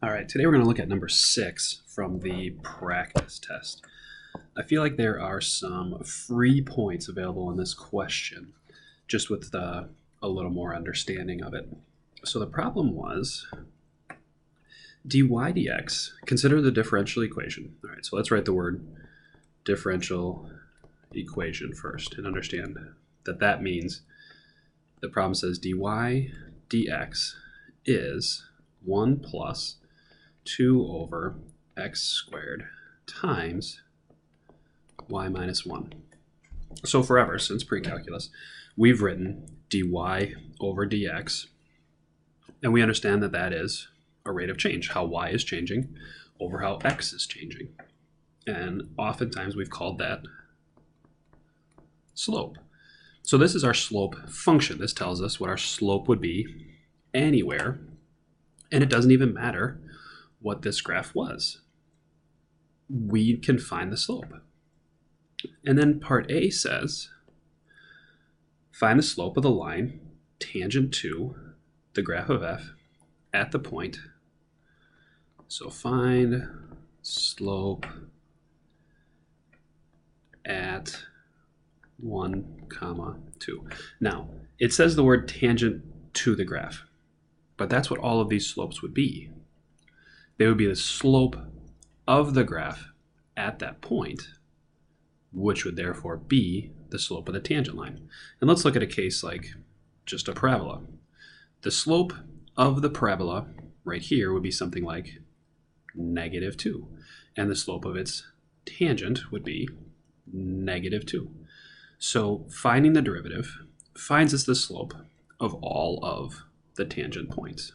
All right, today we're going to look at number 6 from the practice test. I feel like there are some free points available in this question, just with a little more understanding of it. So the problem was dy dx, consider the differential equation. All right, so let's write the word differential equation first and understand that that means the problem says dy dx is 1 plus 2 over x squared times y minus 1. So forever, since pre-calculus, we've written dy over dx, and we understand that that is a rate of change, how y is changing over how x is changing. And oftentimes we've called that slope. So this is our slope function. This tells us what our slope would be anywhere, and it doesn't even matter what this graph was. We can find the slope. And then part A says, find the slope of the line tangent to the graph of f at the point. So find slope at 1, 2. Now, it says the word tangent to the graph, but that's what all of these slopes would be. They would be the slope of the graph at that point, which would therefore be the slope of the tangent line. And let's look at a case like just a parabola. The slope of the parabola right here would be something like -2, and the slope of its tangent would be -2. So finding the derivative finds us the slope of all of the tangent points.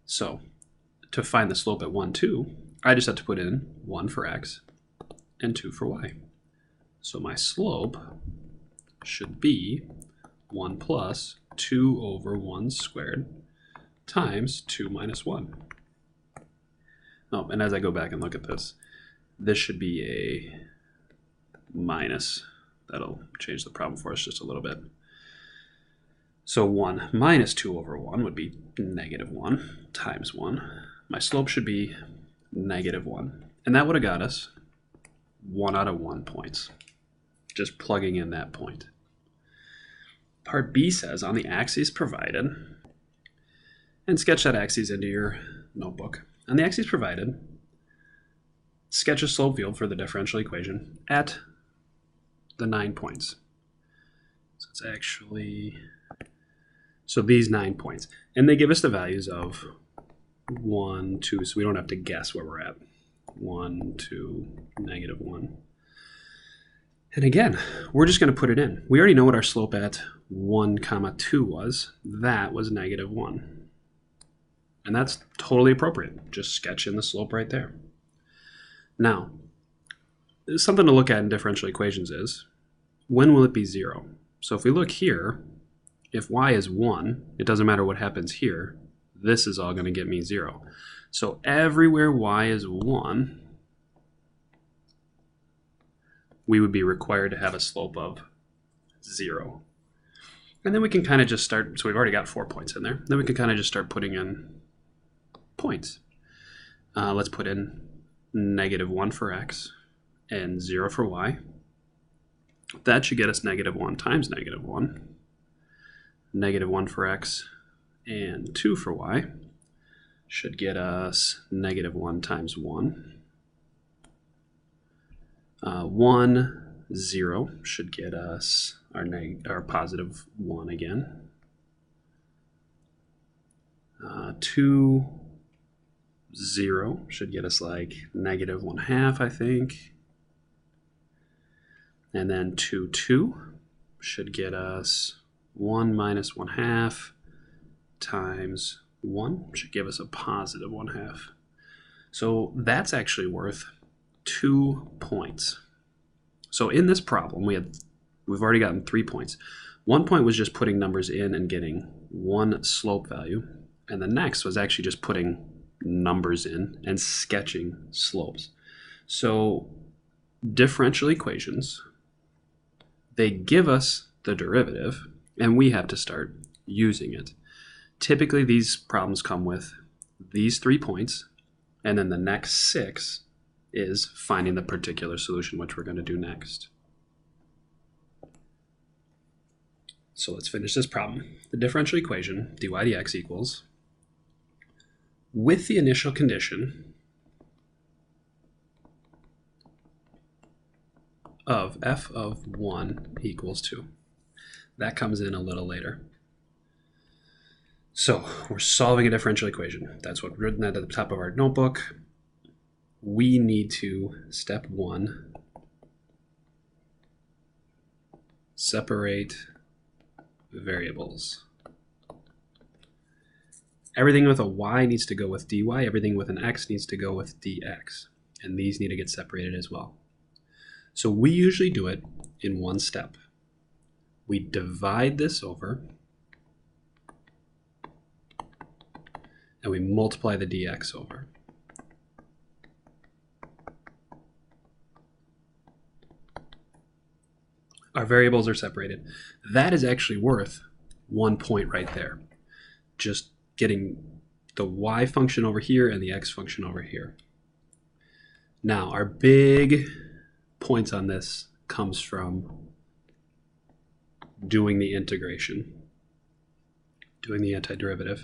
So to find the slope at 1, 2, I just have to put in 1 for x and 2 for y. So my slope should be 1 plus 2 over 1 squared times 2 minus 1. Oh, and as I go back and look at this, this should be a minus. That'll change the problem for us just a little bit. So 1 minus 2 over 1 would be -1 times 1. My slope should be -1. And that would have got us 1 out of 1 points, just plugging in that point. Part B says on the axes provided, and sketch that axis into your notebook. On the axes provided, sketch a slope field for the differential equation at the 9 points. So it's actually, so these 9 points. And they give us the values of 1, 2, so we don't have to guess where we're at. 1, 2, -1. And again, we're just going to put it in. We already know what our slope at 1, 2 was. That was -1. And that's totally appropriate. Just sketch in the slope right there. Now, something to look at in differential equations is, when will it be 0? So if we look here, if y is 1, it doesn't matter what happens here. This is all going to get me 0. So everywhere y is 1, we would be required to have a slope of 0. And then we can kind of just start, so we've already got 4 points in there. Then we can kind of just start putting in points. Let's put in -1 for x and 0 for y. That should get us -1 times -1. -1 for x and 2 for y should get us -1 times 1. 1, 0 should get us our positive 1 again. 2, 0 should get us like -1/2, I think. And then 2, 2 should get us 1 minus 1/2 times 1 should give us a positive 1/2. So that's actually worth 2 points. So in this problem, we've already gotten 3 points. 1 point was just putting numbers in and getting 1 slope value. And the next was actually just putting numbers in and sketching slopes. So differential equations, they give us the derivative, and we have to start using it. Typically, these problems come with these 3 points, and then the next 6 is finding the particular solution, which we're going to do next. So let's finish this problem. The differential equation, dy dx equals, with the initial condition of f of 1 equals 2. That comes in a little later. So we're solving a differential equation. That's what's written at the top of our notebook. We need to, step 1, separate variables. Everything with a y needs to go with dy, everything with an x needs to go with dx, and these need to get separated as well. So we usually do it in one step. We divide this over, and we multiply the dx over. Our variables are separated. That is actually worth 1 point right there. Just getting the y function over here and the x function over here. Now, our big points on this comes from doing the integration, doing the antiderivative.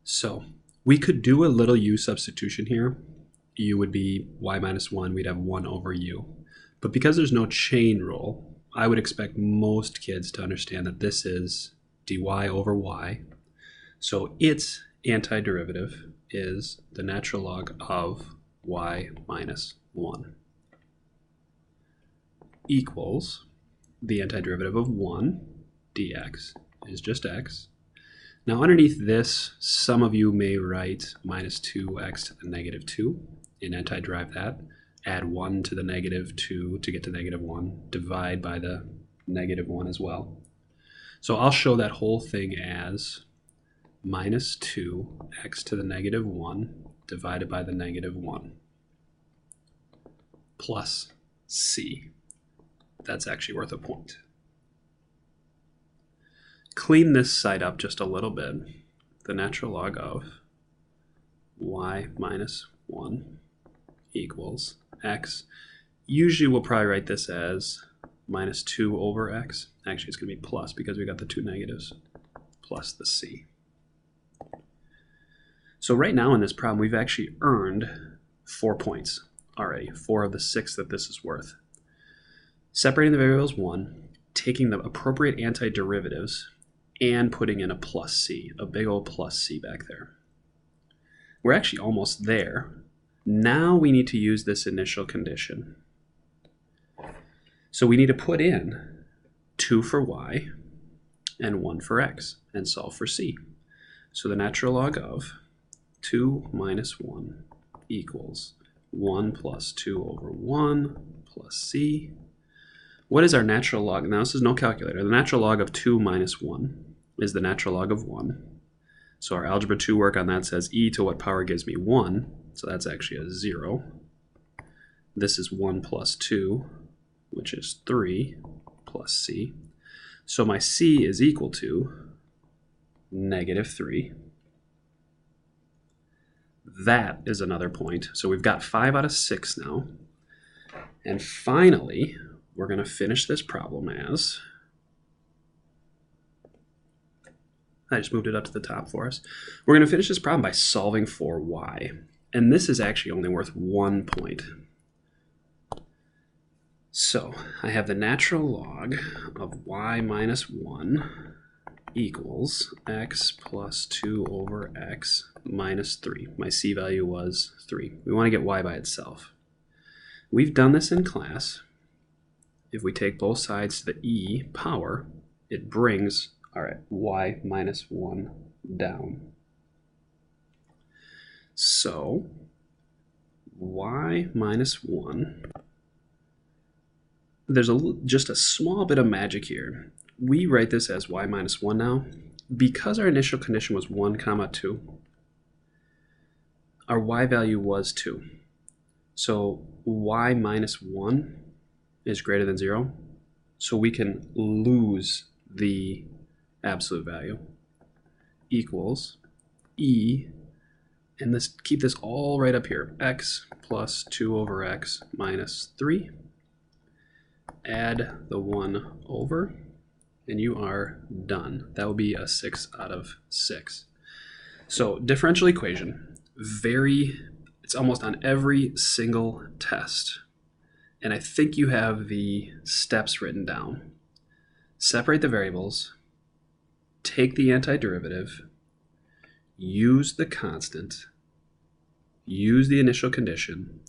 So we could do a little u substitution here. U would be y minus 1, we'd have 1 over u. But because there's no chain rule, I would expect most kids to understand that this is dy over y. So its antiderivative is the natural log of y minus 1 equals the antiderivative of 1 dx is just x. Now underneath this, some of you may write minus 2x to the negative 2 and antiderive that. Add 1 to the negative 2 to get to negative 1. Divide by the negative 1 as well. So I'll show that whole thing as minus 2x to the negative 1 divided by the negative 1 plus c. That's actually worth a point. Clean this side up just a little bit. The natural log of y minus 1 equals x. Usually we'll probably write this as minus 2 over x. Actually, it's going to be plus because we got the 2 negatives, plus the c. So right now in this problem, we've actually earned 4 points already, 4 of the 6 that this is worth. Separating the variables 1, taking the appropriate antiderivatives, and putting in a plus c, a big old plus c back there. We're actually almost there. Now we need to use this initial condition. So we need to put in 2 for y and 1 for x and solve for c. So the natural log of 2 minus 1 equals 1 plus 2 over 1 plus c. What is our natural log? Now this is no calculator. The natural log of 2 minus 1 is the natural log of 1. So our algebra 2 work on that says e to what power gives me 1. So that's actually a 0. This is 1 plus 2, which is 3 plus c. So my c is equal to negative 3. That is another point. So we've got 5 out of 6 now. And finally, we're going to finish this problem as, I just moved it up to the top for us. We're going to finish this problem by solving for y. And this is actually only worth 1 point. So I have the natural log of y minus 1 equals x plus 2 over x minus 3. My c value was 3. We want to get y by itself. We've done this in class. If we take both sides to the e power, it brings our y minus 1 down. So y minus 1, there's just a small bit of magic here. We write this as y minus 1 now. Because our initial condition was 1 comma 2, our y value was 2. So y minus 1 is greater than 0. So we can lose the absolute value equals e and keep this all right up here. X plus 2 over x minus 3. Add the 1 over, and you are done. That will be a 6 out of 6. So differential equation, it's almost on every single test. And I think you have the steps written down. Separate the variables, take the antiderivative, use the constant, use the initial condition,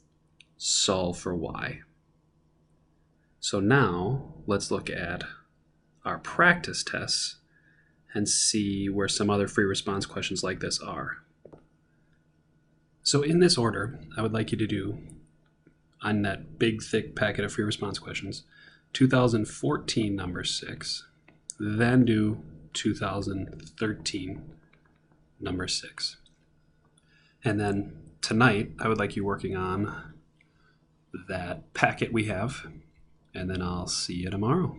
solve for y. So now let's look at our practice tests and see where some other free response questions like this are. So in this order, I would like you to do, on that big thick packet of free response questions, 2014 number 6, then do 2013 number 6. And then tonight, I would like you working on that packet we have, and then I'll see you tomorrow.